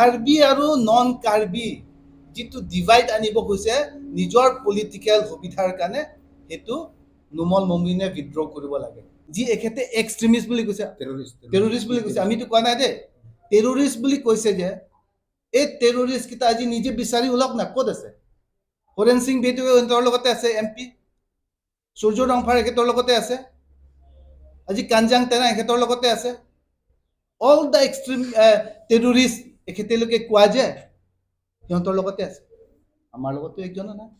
কাৰ্বি আৰু নন কাৰ্বি যিটো ডিভাইড আনিব গৈছে নিজৰ পলিটিকেল সুবিধাৰ কাৰণে সেইটো নুমল মমিনে বিদ্ৰোহ কৰিব লাগে যি এখেতে এক্সট্ৰিমিষ্ট বুলি কৈছে টেৰৰিষ্ট বুলি কৈছে আমিতো কোৱা নাই দেই টেৰৰিষ্ট বুলি কৈছে যে এই টেৰৰিষ্ট কেইটা আজি নিজে বিচাৰি ওলাওক না ক'ত আছে হৰেণ সিং বেদুৱে সিহঁতৰ লগতে আছে MP সূৰ্য ৰংফাৰ এখেতৰ লগতে আছে আজি কাঞ্জাং টেনা এখেতৰ লগতে আছে অল দ্য এক্সট্ৰিম টেৰৰিষ্ট এখেতেলোকে কোৱা যে সিহঁতৰ লগতে আছে আমাৰ লগতো একজনো নাই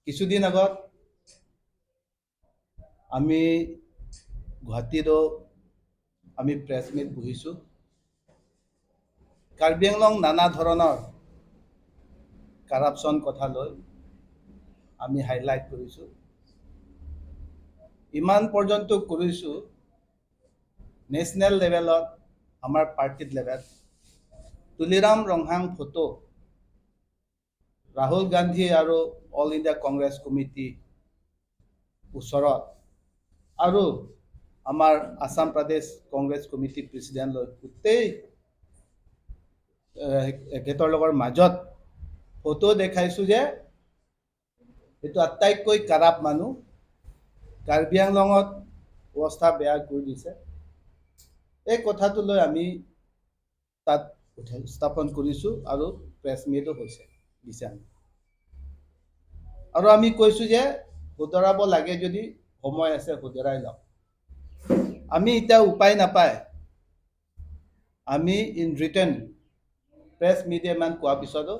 কিছুদিন আগত আমি গুৱাহাটীতো আমি প্ৰেছ মিট বহিছোঁ কাৰ্বি আংলং নানা ধৰণৰ কাৰাপশ্যন কথা লৈ আমি হাইলাইট কৰিছোঁ ইমান পৰ্যন্ত কৰিছোঁ নেশ্যনেল লেভেলত আমাৰ পাৰ্টিত লেভেল তুলিৰাম ৰংহাং ফটো ৰাহুল গান্ধী আৰু অল ইণ্ডিয়া কংগ্ৰেছ কমিটি ওচৰত আৰু আমাৰ আসাম প্ৰদেশ কংগ্ৰেছ কমিটি প্ৰেচিডেণ্ট লৈ গোটেই এখেতৰ লগৰ মাজত ফটো দেখাইছোঁ যে এইটো আটাইতকৈ কাৰাপ মানুহ কাৰ্বি আংলঙত অৱস্থা বেয়া কৰি দিছে এই কথাটো লৈ আমি তাত স্থাপন কৰিছোঁ আৰু প্ৰেছ মিটো হৈছে দিছে আৰু আমি কৈছোঁ যে শুধৰাব লাগে যদি সময় আছে শুধৰাই লওক আমি এতিয়া উপায় নাপায় আমি ইন ৰিটাৰ্ণ প্ৰেছ মিডিয়া ইমান কোৱাৰ পিছতো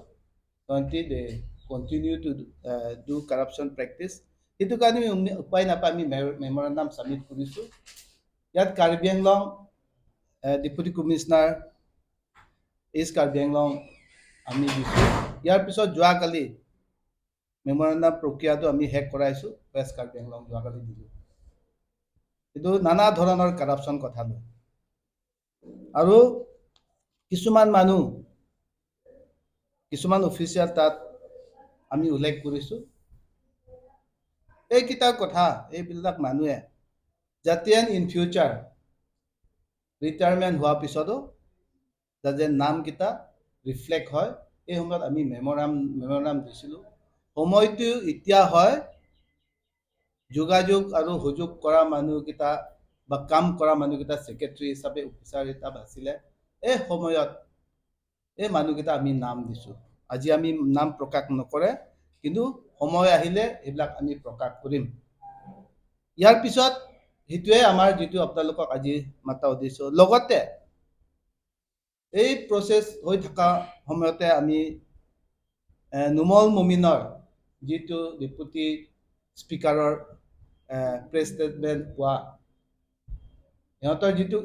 continue to do corruption practice সেইটো কাৰণে আমি উপায় নাপায় আমি মেমৰেণ্ডাম ছাবমিট কৰিছোঁ ইয়াত Karbi Anglong deputy commissioner east Karbi Anglong আমি দিছোঁ ইয়াৰ পিছত যোৱাকালি মেমৰেণ্ডাম প্ৰক্ৰিয়াটো আমি শেষ কৰাইছোঁ ৱেষ্ট কাৰ্বি আংলং যোৱাকালি দিলোঁ কিন্তু নানা ধৰণৰ কাৰাপশ্যন কথা লৈ আৰু কিছুমান মানুহ কিছুমান অফিচিয়েল তাত আমি উল্লেখ কৰিছোঁ এইকেইটা কথা এইবিলাক মানুহে যাতে ইন ফিউচাৰ ৰিটায়াৰমেণ্ট হোৱাৰ পিছতো যাতে নামকেইটা ৰিফ্লেক্ট হয় এই সময়ত আমি মেমৰেণ্ডাম দিছিলোঁ সময়টো এতিয়া হয় যোগাযোগ আৰু সুযোগ কৰা মানুহকেইটা বা কাম কৰা মানুহকেইটা ছেক্ৰেটাৰী হিচাপে অফিচাৰ হিচাপে আছিলে এই সময়ত এই মানুহকেইটা আমি নাম দিছোঁ আজি আমি নাম প্ৰকাশ নকৰে কিন্তু সময় আহিলে এইবিলাক আমি প্ৰকাশ কৰিম ইয়াৰ পিছত সেইটোৱে আমাৰ যিটো আপোনালোকক আজি মাতা উদ্দেশ্য লগতে এই প্ৰচেছ হৈ থকা সময়তে আমি নুমল মমিনৰ যিটো ডেপুটি স্পীকাৰৰ প্ৰেছ ষ্টেটমেণ্ট পোৱা সিহঁতৰ যিটো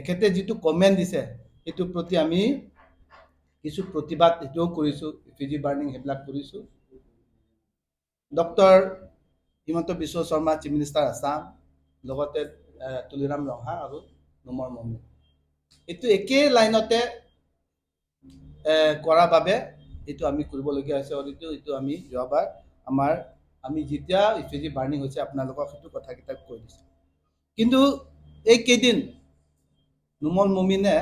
এখেতে যিটো কমেণ্ট দিছে সেইটোৰ প্ৰতি আমি কিছু প্ৰতিবাদ এইটোও কৰিছোঁ ইফিজি বাৰ্ণিং সেইবিলাক কৰিছোঁ doctor Himanta Biswa Sarma chief minister Assam লগতে তুলিৰাম ৰংহা আৰু নুমল মমিন এইটো একেই লাইনতে কৰাৰ বাবে এইটো আমি কৰিবলগীয়া হৈছে আৰু এইটো আমি যোৱাবাৰ আমি যেতিয়া ইফিজি বাৰ্ণিং হৈছে আপোনালোকক সেইটো কথাকেইটা কৈ দিছোঁ কিন্তু এইকেইদিন নুমল মমিনে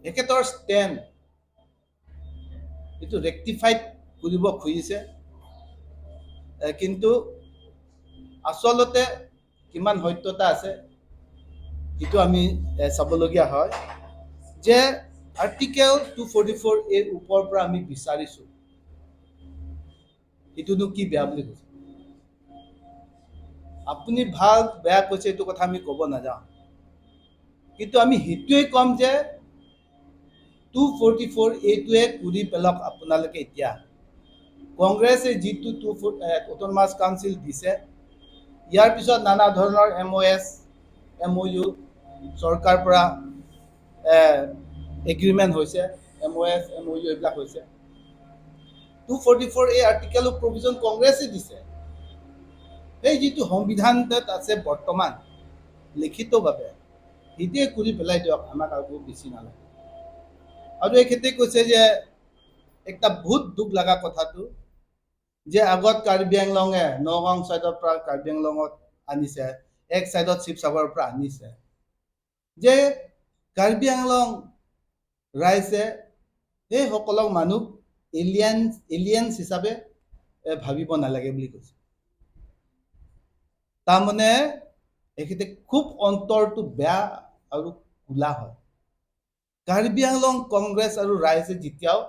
এখেতৰ ষ্টেণ্ড এইটো ৰেক্টিফাইড কৰিব খুজিছে কিন্তু আচলতে কিমান সত্যতা আছে এইটো আমি চাবলগীয়া হয় যে আৰ্টিকেল 244 ওপৰৰ পৰা আমি বিচাৰিছোঁ এইটোনো কি বেয়া বুলি কৈছে আপুনি ভাল বেয়া কৈছে এইটো কথা আমি ক'ব নাযাওঁ কিন্তু আমি সেইটোৱে ক'ম যে 244 এইটোৱে কৰি পেলাওক আপোনালোকে এতিয়া কংগ্ৰেছে যিটো অট'নমাছ কাউন্সিল দিছে ইয়াৰ পিছত নানা ধৰণৰ MOS MOU চৰকাৰ পৰা এগ্ৰিমেণ্ট হৈছে MOS MOU এইবিলাক হৈছে 244 এই আৰ্টিকেলৰ প্ৰভিজন কংগ্ৰেছে দিছে এই যিটো সংবিধানত আছে বৰ্তমান লিখিতভাৱে সেইটোৱে কৰি পেলাই দিয়ক আমাক আৰু বেছি নালাগে আৰু এইখেতে কৈছে যে একটা বহুত দুখ লগা কথাটো যে আগত কাৰ্বি আংলঙে নগাঁও ছাইডৰ পৰা কাৰ্বি আংলঙত আনিছে এক ছাইডত শিৱসাগৰৰ পৰা আনিছে যে কাৰ্বি আংলং ৰাইজে সেইসকলক মানুহ এলিয়েন্স হিচাপে ভাবিব নালাগে বুলি কৈছে। তাৰমানে এখেতে খুব অন্তৰটো বেয়া আৰু কোলা হয়। কাৰ্বি আংলং কংগ্ৰেছ আৰু ৰাইজে যেতিয়াও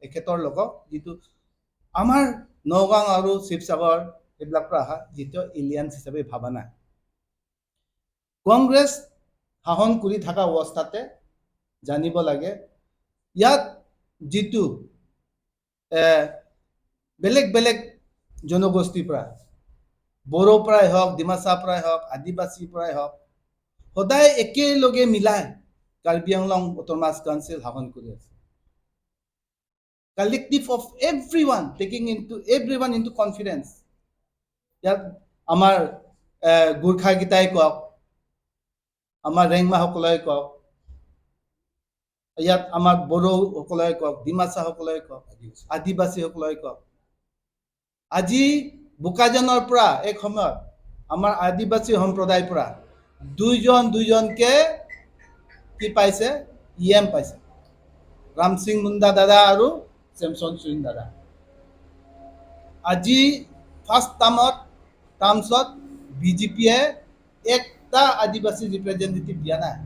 এখেতৰ লগত যিটো আমাৰ নগাঁও আৰু শিৱসাগৰ এইবিলাকৰ পৰা অহা যেতিয়াও এলিয়েন্স হিচাপে ভাবা নাই। কংগ্ৰেছ শাসন কৰি থকা অৱস্থাতে জানিব লাগে ইয়াত যিটো বেলেগ বেলেগ জনগোষ্ঠীৰ পৰা বড়োৰ পৰাই হওক, ডিমাচাৰ পৰাই হওক, আদিবাসীৰ পৰাই হওক, সদায় একেলগে মিলাই কাৰ্বি আংলং অট'নমাছ কাউন্সিল শাসন কৰি আছে। Collective of everyone into confidence. ইয়াত আমাৰ গোৰ্খাকেইটাই কওক, আমাৰ ৰেংমাসকলে কওক, ইয়াত আমাৰ বড়োসকলে কওক, ডিমাচাসকলে কওক, আদিবাসীসকলে কওক। আজি বোকাজানৰ পৰা এক সময়ত আমাৰ আদিবাসী সম্প্ৰদায়ৰ পৰা দুইজনকে কি পাইছে, EM পাইছে, ৰাম সিং মুণ্ডা দাদা আৰু চেমচন চুইন দাদা। আজি ফাৰ্ষ্ট টাৰ্মছত বিজেপিয়ে একটা আদিবাসী ৰিপ্ৰেজেণ্টেটিভ দিয়া নাই।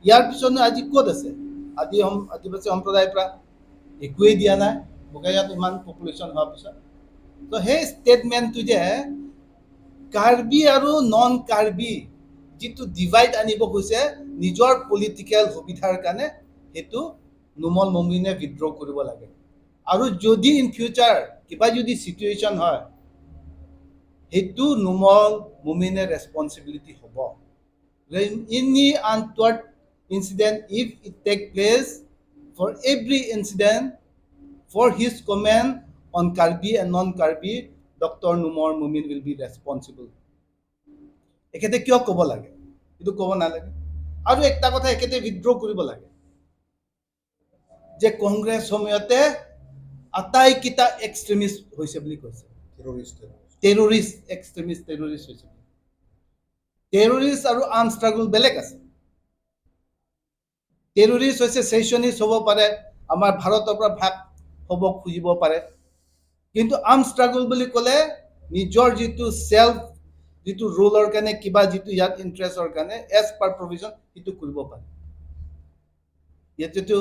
ইয়াৰ পিছতনো আজি ক'ত আছে আদিবাসী সম্প্ৰদায়ৰ পৰা? একোৱেই দিয়া নাই বোকাজানত ইমান পপুলেশ্যন হোৱাৰ পিছত। তো সেই ষ্টেটমেণ্টটো যে কাৰ্বি আৰু নন কাৰ্বি যিটো ডিভাইড আনিব গৈছে নিজৰ পলিটিকেল সুবিধাৰ কাৰণে, সেইটো নুমল মমিনে উইথড্ৰ কৰিব লাগে। আৰু যদি ইন ফিউচাৰ কিবা যদি চিটুৱেশ্যন হয়, সেইটো নুমল মমিনে ৰেছপনচিবিলিটি হ'ব। Any untoward incident, if it take place, for every incident, for his comment on Karbi and non-Karbi, Dr. Numor Mumin will be responsible. এখেতে কিয় ক'ব লাগে? এইটো ক'ব নালাগে। আৰু একটা কথা এখেতে উইথড্ৰ কৰিব লাগে যে কংগ্ৰেছ সময়তে আটাইকেইটা এক্সট্ৰিমিষ্ট হৈছে বুলি কৈছে। টেৰৰিষ্ট হৈছে। টেৰৰিষ্ট আৰু আৰ্ম ষ্ট্ৰাগল বেলেগ আছে। টেৰৰিষ্ট হৈছে চেচনিষ্ট হ'ব পাৰে, আমাৰ ভাৰতৰ পৰা ভাগ হ'ব খুজিব পাৰে, কিন্তু আৰ্ম ষ্ট্ৰাগল বুলি ক'লে নিজৰ যিটো ৰোলৰ কাৰণে কিবা যিটো ইয়াত ইণ্টাৰেষ্টৰ কাৰণে এজ পাৰ প্ৰভিজন সেইটো কৰিব পাৰে। ইয়াতেতো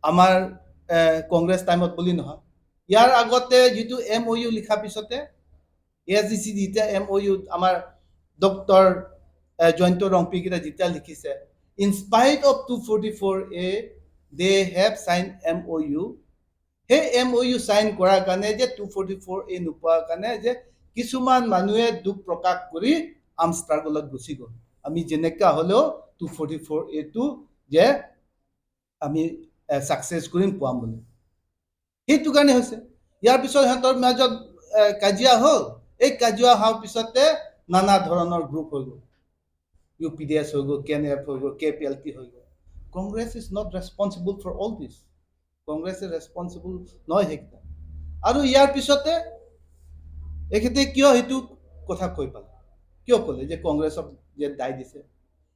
আমাৰ কংগ্ৰেছ টাইমত বুলি নহয়, ইয়াৰ আগতে যিটো MOU লিখাৰ পিছতে AICC যেতিয়া MOU আমাৰ ডক্টৰ জয়ন্ত ৰংপিকেইটা যেতিয়া লিখিছে, in spite of 244A they have signed MOU। সেই MOU চাইন কৰাৰ কাৰণে যে 244A নোপোৱাৰ কাৰণে যে কিছুমান মানুহে দুখ প্ৰকাশ কৰি আৰ্ম ষ্ট্ৰাগলত গুচি গ'ল। আমি যেনেকা হ'লেও 244A যে আমি ছাকচেছ কৰিম পোৱাম বুলি, সেইটো কাৰণে হৈছে। ইয়াৰ পিছত সিহঁতৰ মাজত কাজিয়া হ'ল। এই কাজিয়া হোৱাৰ পিছতে নানা ধৰণৰ গ্ৰুপ হৈ গ'ল, UPDS হৈ গ'ল, KNF হৈ গ'ল, KPLT হৈ গ'ল। Congress is not responsible for all this. কংগ্ৰেছে ৰেছপনচিবল নহয় সেইকেইটা। আৰু ইয়াৰ পিছতে এখেতে কিয় সেইটো কথা কৈ পালে, কিয় ক'লে যে কংগ্ৰেছক যে দায় দিছে?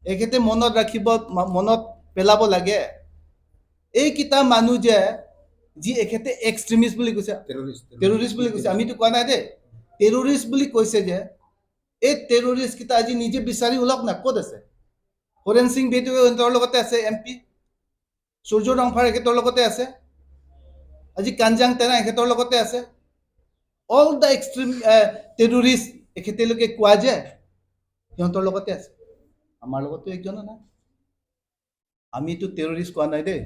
এখেতে মনত পেলাব লাগে এইকেইটা মানুহ যে যি এখেতে এক্সট্ৰিমিষ্ট বুলি কৈছে, টেৰৰিষ্ট বুলি কৈছে, আমিতো কোৱা নাই দেই, টেৰৰিষ্ট বুলি কৈছে যে এই টেৰৰিষ্ট কেইটা আজি নিজে বিচাৰি ওলাওক না, ক'ত আছে? হৰেণ সিং বেদৱে সিহঁতৰ লগতে আছে, MP সূৰ্য ৰংফাৰ এখেতৰ লগতে আছে, আজি কাঞ্জাং টেনা এখেতৰ লগতে আছে। অল দ্য এক্সট্ৰিম টেৰৰিষ্ট এখেতেলোকে কোৱা যে সিহঁতৰ লগতে আছে, আমাৰ লগতো একজনো নাই। আমিতো টেৰৰিষ্ট কোৱা নাই দেই,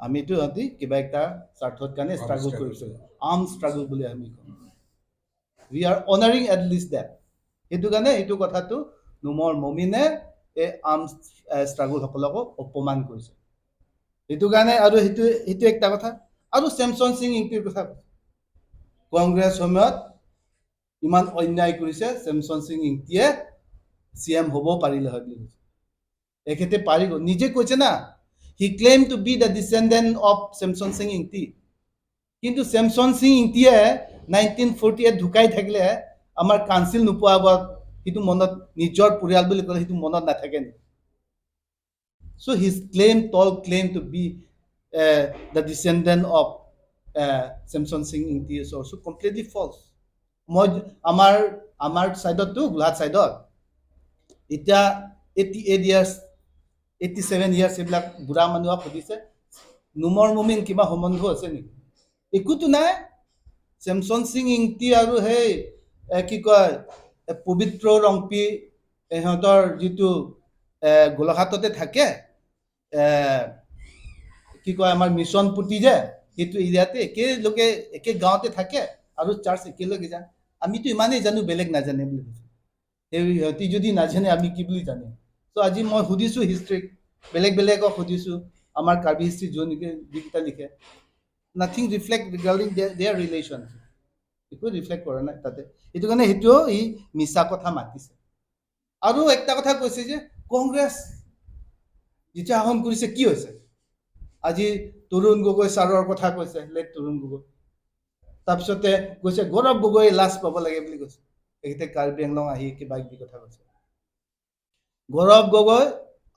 আমিতো সিহঁতি কিবা এটা স্বাৰ্থৰ কাৰণে ষ্ট্ৰাগল কৰিছোঁ, আৰ্ম ষ্ট্ৰাগল বুলি আমি কওঁ। We are honouring at least that. সেইটো কাৰণে এইটো কথাটো নুমৰ মমিনে এই আৰ্ম ষ্ট্ৰাগলসকলকো অপমান কৰিছে। সেইটো কাৰণে আৰু সেইটো একটা কথা। আৰু চেমচন সিং ইংতিৰ কথা, কংগ্ৰেছ সময়ত ইমান অন্যায় কৰিছে, চেমচন সিং ইংতিয়ে CM হ'ব পাৰিলে হয় বুলি কৈছে। এখেতে পাৰি গ'ল, নিজে কৈছে না, he claim to be the descendant of Semson Sing Ingti. কিন্তু চেমচন সিং ইংতিয়ে 1948 ঢুকাই থাকিলে আমাৰ কাউন্সিল নোপোৱাৰ আগত সেইটো মনত, নিজৰ পৰিয়াল বুলি ক'লে সেইটো মনত নাথাকে নেকি? So his tall claim to be the descendant of Samson Singh Ingti is also completely false. মই আমাৰ চাইডতো গোলাঘাট চাইডত এতিয়া 88 years 87 years এইবিলাক বুঢ়া মানুহক সুধিছে নুমৰ মুমিন কিবা সম্বন্ধ আছে নেকি একোতো নাই চেমছন সিং ইংতি আৰু সেই কি কয় পবিত্ৰ ৰংপি ইহঁতৰ যিটো গোলাঘাটতে থাকে কি কয় আমাৰ মিছন পুতি যে সেইটো এৰিয়াতে একেলগে একে গাঁৱতে থাকে আৰু চাৰ্চ একেলগে যায় আমিতো ইমানেই জানো বেলেগ নাজানে বুলি কৈছে সিহঁতি যদি নাজানে আমি কি বুলি জানিম চ' আজি মই সুধিছোঁ হিষ্ট্ৰীক বেলেগক সুধিছোঁ আমাৰ কাৰ্বি হিষ্ট্ৰী যিকেইটা লিখে nothing reflect regarding their relation একো ৰিফ্লেক্ট কৰা নাই তাতে সেইটো কাৰণে সেইটোও ই মিছা কথা মাতিছে আৰু একটা কথা কৈছে যে কংগ্ৰেছ যেতিয়া শাসন কৰিছে কি হৈছে আজি তৰুণ গগৈ ছাৰৰ কথা কৈছে লেট তৰুণ গগৈ তাৰপিছতে কৈছে গৌৰৱ গগৈ লাজ পাব লাগে বুলি কৈছে এইতে কাৰ্বি আংলং আহি কিবা কিবি কথা কৈছে গৌৰৱ গগৈ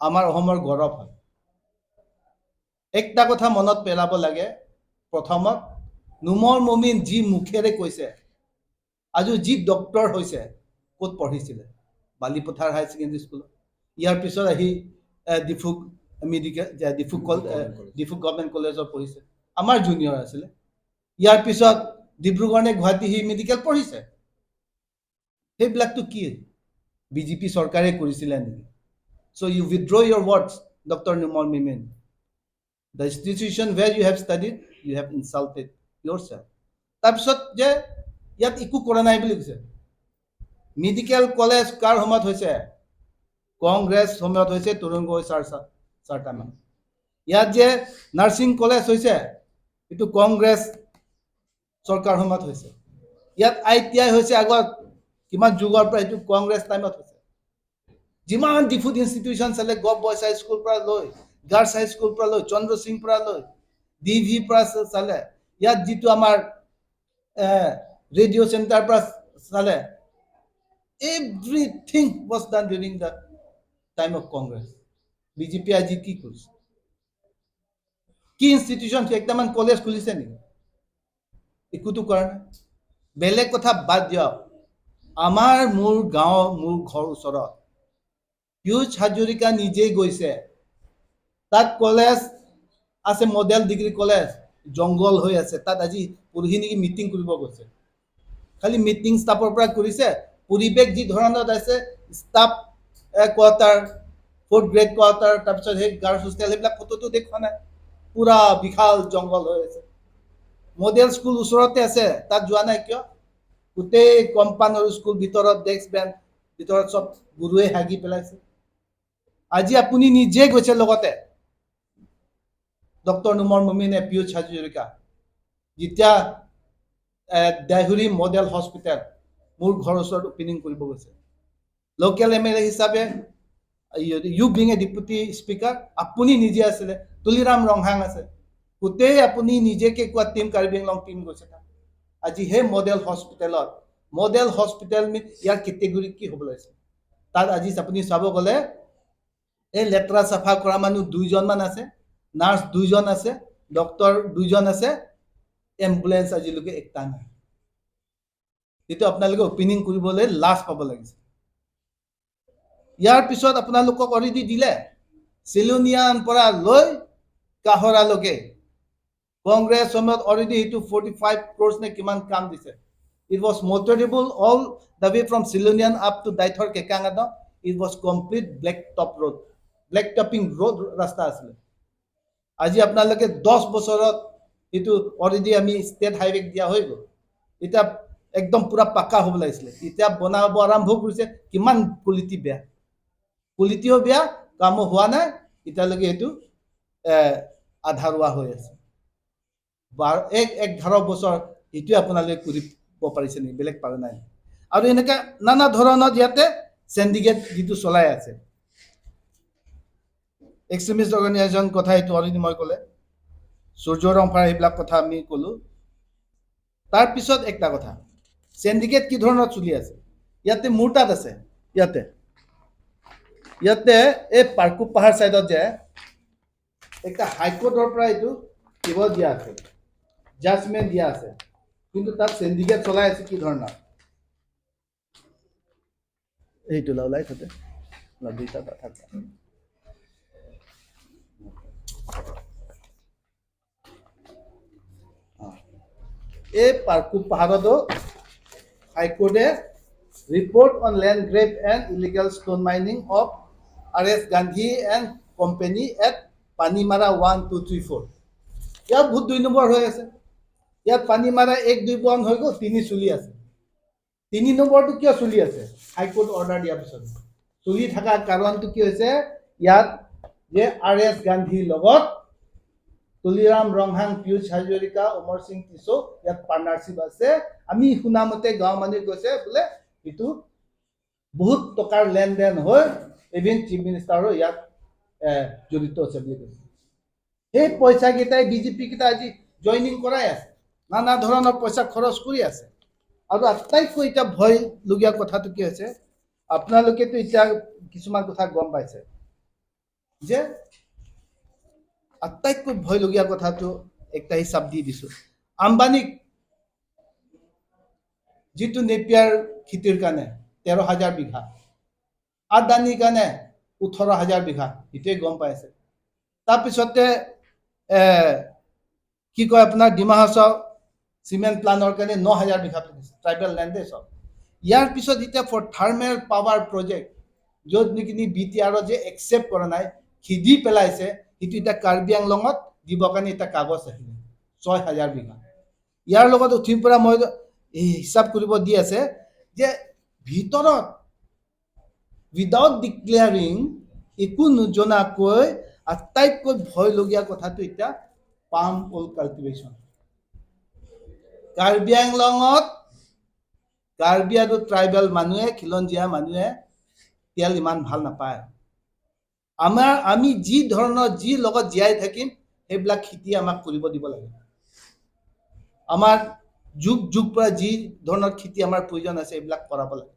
আমাৰ অসমৰ গৌৰৱ হয় একটা কথা মনত পেলাব লাগে প্ৰথমত নুমৰ মমিন যি মুখেৰে কৈছে আজি যি ডক্টৰ হৈছে ক'ত পঢ়িছিলে বালিপথাৰ হাই ছেকেণ্ডেৰী স্কুলত ইয়াৰ পিছত আহি ডিফুক মেডিকেল ডিফুক গভৰ্ণমেণ্ট কলেজত পঢ়িছে আমাৰ জুনিয়ৰ আছিলে ইয়াৰ পিছত ডিব্ৰুগড় নে গুৱাহাটী সি মেডিকেল পঢ়িছে সেইবিলাকতো কি বিজেপি চৰকাৰে কৰিছিলে নেকি so' you withdraw your words doctor Numal Momin the institution where you have studied you have insulted yourself তাৰপিছত যে ইয়াত একো কৰা নাই বুলি কৈছে মেডিকেল কলেজ কাৰ সময়ত হৈছে কংগ্ৰেছ সময়ত হৈছে তৰুণ গগৈ চাৰটামান ইয়াত যে নাৰ্ছিং কলেজ হৈছে এইটো কংগ্ৰেছ চৰকাৰ সময়ত হৈছে ইয়াত ITI হৈছে আগত কিমান যুগৰ পৰা এইটো কংগ্ৰেছ টাইমত হৈছে যিমান ডিফুট ইনষ্টিটিউশ্যন চালে গভ বইজ হাই স্কুল পৰা লৈ গাৰ্লছ হাই স্কুল পৰা লৈ চন্দ্ৰ সিং পৰা লৈ DV পৰা চালে ইয়াত যিটো আমাৰ ৰেডিঅ' চেণ্টাৰ পৰা চালে everything was done during the time of Congress. BJP আজি কি কৰিছে কি ইনষ্টিটিউশ্যন একটামান কলেজ খুলিছে নেকি একোতো কৰা নাই বেলেগ কথা বাদ দিয়ক আমাৰ মোৰ গাঁও মোৰ ঘৰ ওচৰত পিয়ুষ হাজৰিকা নিজেই গৈছে তাত কলেজ আছে মডেল ডিগ্ৰী কলেজ জংগল হৈ আছে তাত আজি পৰহি নেকি মিটিং কৰিব গৈছে খালি মিটিং ষ্টাফৰ পৰা কৰিছে পৰিৱেশ যি ধৰণত আছে staff quarter 4th grade quarter তাৰপিছত সেই গাৰ্লছ হোষ্টেল সেইবিলাক ফটোটো দেখুৱা নাই পুৰা বিশাল জংগল হৈ আছে মডেল স্কুল ওচৰতে আছে তাত যোৱা নাই কিয় গোটেই কম্পাউণ্ড স্কুল ভিতৰত ডেস্ক বেঞ্চ ভিতৰত চব গুৰুৱে হাগি পেলাইছে আজি আপুনি নিজে গৈছে লগতে ডক্টৰ নুমৰ মমিনে পিয়ুষ হাজৰিকা যেতিয়া দেহুৰী মডেল হস্পিটেল মোৰ ঘৰ ওচৰত ওপেনিং কৰিব গৈছে লোকেল MLA হিচাপে you being a deputy speaker আপুনি নিজে আছিলে তুলিৰাম ৰংহাং আছে গোটেই আপুনি নিজেকে কোৱা টিম কাৰ্বি আংলং টিম গৈছে আজি সেই মডেল হস্পিটেলত ইয়াৰ কেটেগৰী কি হ'ব লাগিছে তাত আজি আপুনি চাব গ'লে এই লেতেৰা চাফা কৰা মানুহ 2জনমান আছে নাৰ্ছ 2জন আছে ডক্টৰ 2জন আছে এম্বুলেন্স আজিলৈকে একটা নাই এইটো আপোনালোকে ওপেনিং কৰিবলৈ লাজ পাব লাগিছে ইয়াৰ পিছত আপোনালোকক অলৰেডি দিলে চিলুনিয়ান পৰা লৈ কাহৰালৈকে কংগ্ৰেছ সময়ত অলৰেডি এইটো 45 crores নে কিমান কাম দিছে it was motorable all the way from Silonian up to Daithor Kekangada it was complete black topping road ৰাস্তা আছিল আজি আপোনালোকে 10 বছৰত এইটো অলৰেডি আমি ষ্টেট হাইৱে দিয়া হৈ গ'ল এটা একদম পুৰা পাকা হ'ব লাগিছিল এতিয়া বনাব আৰম্ভ কৰিছে কিমান কোৱালিটিও বেয়া কামো হোৱা নাই এতিয়ালৈকে এইটো আধাৰুৱা হৈ আছে 11 বছৰ এইটোৱে আপোনালোকে কৰিব পাৰিছে নেকি বেলেগ পাৰা নাই আৰু এনেকা নানা ধৰণৰ ইয়াতে চেণ্ডিকেট যিটো চলাই আছে এক্সট্ৰিমিষ্ট অৰ্গেনাইজেশ্যন কথা এইটো অলৰেডি মই ক'লে সূৰ্য ৰংফাৰ এইবিলাক কথা আমি ক'লো তাৰপিছত একটা কথা চেণ্ডিকেট কি ধৰণৰ চলি আছে ইয়াতে মোৰ তাত আছে ইয়াতে ইয়াতে এই পাৰ্কু পাহাৰ চাইডত যে একটা হাইকোৰ্টৰ পৰা এইটো দিব দিয়া আছে, জাজমেণ্ট দিয়া আছে, কিন্তু তাত সিন্ডিকেট চলাই আছে কি ধৰণৰ এইটো ওলাই থাকে দুইটা থাকে। এই পাৰ্কু পাহাৰতো হাইকোৰ্টে report on land grab and illegal stone mining of R.S. Gandhi and company at Panimara 1, 2, 3, 4 ইয়াত বহুত 2 নম্বৰ হৈ আছে। ইয়াত পানীমাৰা 1, 2 বন্ধ হৈ গ'ল, 3 চলি আছে। 3 নম্বৰটো কিয় চলি আছে? হাইকোৰ্ট অৰ্ডাৰ দিয়াৰ পিছত চলি থকা কাৰণটো কি হৈছে, ইয়াত যে R.S. গান্ধীৰ লগত তুলিৰাম ৰংহাং, পীয়ুষ হাজৰিকা, অমৰ সিং টিছো ইয়াত পাৰ্টনাৰশ্বিপ আছে। আমি শুনামতে গাঁৱৰ মানুহে কৈছে বোলে এইটো বহুত টকাৰ লেনদেন হৈ ইভিন চিফ মিনিষ্টাৰো ইয়াত জড়িত আছে বুলি কৈছে। সেই পইচাকেইটাই বিজেপি কেইটা আজি জইনিং কৰাই আছে, নানা ধৰণৰ পইচা খৰচ কৰি আছে। আৰু আটাইতকৈ এতিয়া ভয়লগীয়া কথাটো কি হৈছে, আপোনালোকেতো এতিয়া কিছুমান কথা গম পাইছে যে আটাইতকৈ ভয়লগীয়া কথাটো একটা হিচাপ দি দিছো। আম্বানীক যিটো নেপিয়াৰ খেতিৰ কাৰণে 13,000 বিঘা, আদানীৰ কাৰণে 18,000 বিঘা, সেইটোৱে গম পাইছে। তাৰপিছতে কি কয় আপোনাৰ ডিমা হাছাও চিমেণ্ট প্লানৰ কাৰণে 9,000 বিঘা ট্ৰাইবেল লেণ্ডে চব। ইয়াৰ পিছত এতিয়া ফৰ থাৰ্মেল পাৱাৰ প্ৰজেক্ট য'ত নেকি BTR যে একচেপ্ট কৰা নাই, খিদি পেলাইছে, সেইটো এতিয়া কাৰ্বি আংলঙত দিবৰ কাৰণে এটা কাগজ আহিলে 6,000 বিঘা। ইয়াৰ লগত উঠিৰ পৰা মই হিচাপ কৰিব দি আছে যে ভিতৰত উইদাউট ডিক্লেয়াৰিং একো নজনাকৈ আটাইতকৈ ভয়লগীয়া কথাটো এতিয়া পাম অইল কাল্টিভেশ্যন। কাৰ্বি আংলঙত কাৰ্বি আৰু ট্ৰাইবেল মানুহে, খিলঞ্জীয়া মানুহে তেল ইমান ভাল নাপায়। আমি যি ধৰণৰ যি লগত জীয়াই থাকিম সেইবিলাক খেতি আমাক কৰিব দিব লাগে। আমাৰ যুগ পৰা যি ধৰণৰ খেতি আমাৰ প্ৰয়োজন আছে এইবিলাক কৰাব লাগে।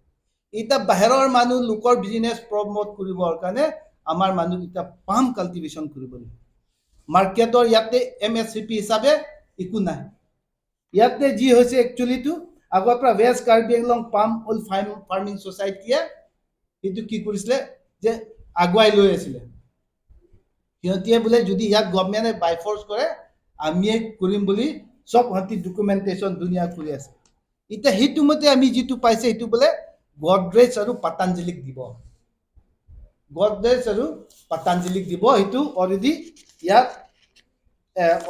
এতিয়া বাহিৰৰ মানুহ লোকৰ বিজনেছ প্ৰমোট কৰিবৰ কাৰণে আমাৰ মানুহ এতিয়া পাম কাল্টিভেশ্যন কৰিব লাগে। মাৰ্কেটৰ ইয়াতে MSCP হিচাপে একো নাই। ইয়াতে যি হৈছে একচুৱেলিটো আগৰ পৰা west Karbi Anglong palm oil farming ছ'চাইটিয়ে সেইটো কি কৰিছিলে যে আগুৱাই লৈ আছিলে। সিহঁতিয়ে বোলে যদি ইয়াত গভৰ্ণমেণ্টে বাইফৰ্চ কৰে আমিয়ে কৰিম বুলি সব সিহঁতি ডকুমেণ্টেশ্যন দুনিয়া কৰি আছে। এতিয়া সেইটো মতে আমি যিটো পাইছে সেইটো বোলে গডৰেজ আৰু পতঞ্জলিক দিব। গডৰেজ আৰু পতঞ্জলিক দিব, সেইটো অলৰেডি ইয়াত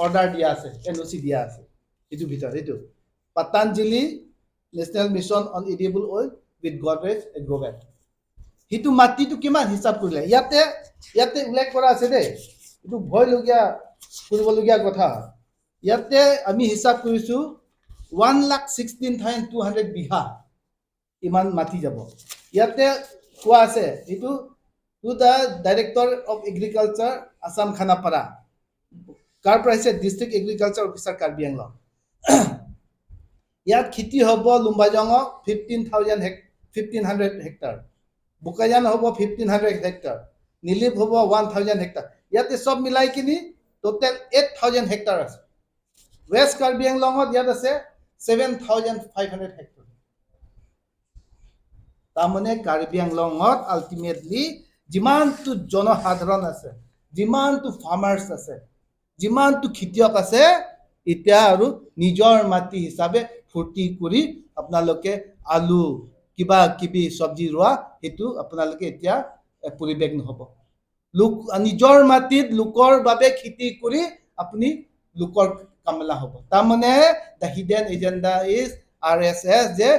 অৰ্ডাৰ দিয়া আছে, NOC দিয়া আছে। এইটো ভিতৰত এইটো Patanjali national mission on edible oil with Godrej Agrovet. সেইটো মাটিটো কিমান হিচাপ কৰিলে ইয়াতে উল্লেখ কৰা আছে দেই, এইটো ভয়লগীয়া কৰিবলগীয়া কথা। ইয়াতে আমি হিচাপ কৰিছো 1,16,200 বিঘা ইমান মাটি যাব। ইয়াতে কোৱা আছে এইটো to the director of agriculture Assam Khanapara, কাৰ পৰা আহিছে district agriculture officer Karbi Anglong. ইয়াত খেতি হ'ব লুম্বাজঙত 1,500 হেক্টৰ, বোকাজান হ'ব 1,500 হেক্টৰ, নীলিপ হ'ব 1,000 হেক্টৰ। ইয়াতে সব মিলাই কিনি টোটেল 8,000 হেক্টৰ আছে। ৱেষ্ট কাৰ্বি আংলঙত ইয়াত আছে 7,500 হেক্টৰ। তাৰমানে কাৰ্বি আংলঙত আল্টিমেটলি যিমানটো জনসাধাৰণ আছে, যিমানটো ফাৰ্মাৰ্ছ আছে, যিমানটো খেতিয়ক আছে, এতিয়া আৰু নিজৰ মাটি হিচাপে ফূৰ্তি কৰি আপোনালোকে আলু কিবা কিবি চব্জি ৰোৱা সেইটো আপোনালোকে এতিয়া পৰিৱেশ নহ'ব। নিজৰ মাটিত লোকৰ বাবে খেতি কৰি আপুনি লোকৰ কামলা হ'ব। তাৰমানে the hidden agenda is RSS যে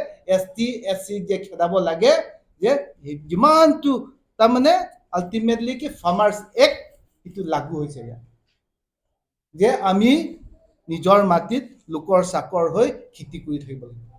ST SC যে খেদাব লাগে, যে যিমানটো তাৰমানে আল্টিমেটলি কি ফাৰ্মাৰ্ছ এক্ট সেইটো লাগু হৈছে ইয়াত, যে আমি নিজৰ মাটিত লোকৰ চাকৰ হৈ খেতি কৰি থাকিব লাগিব।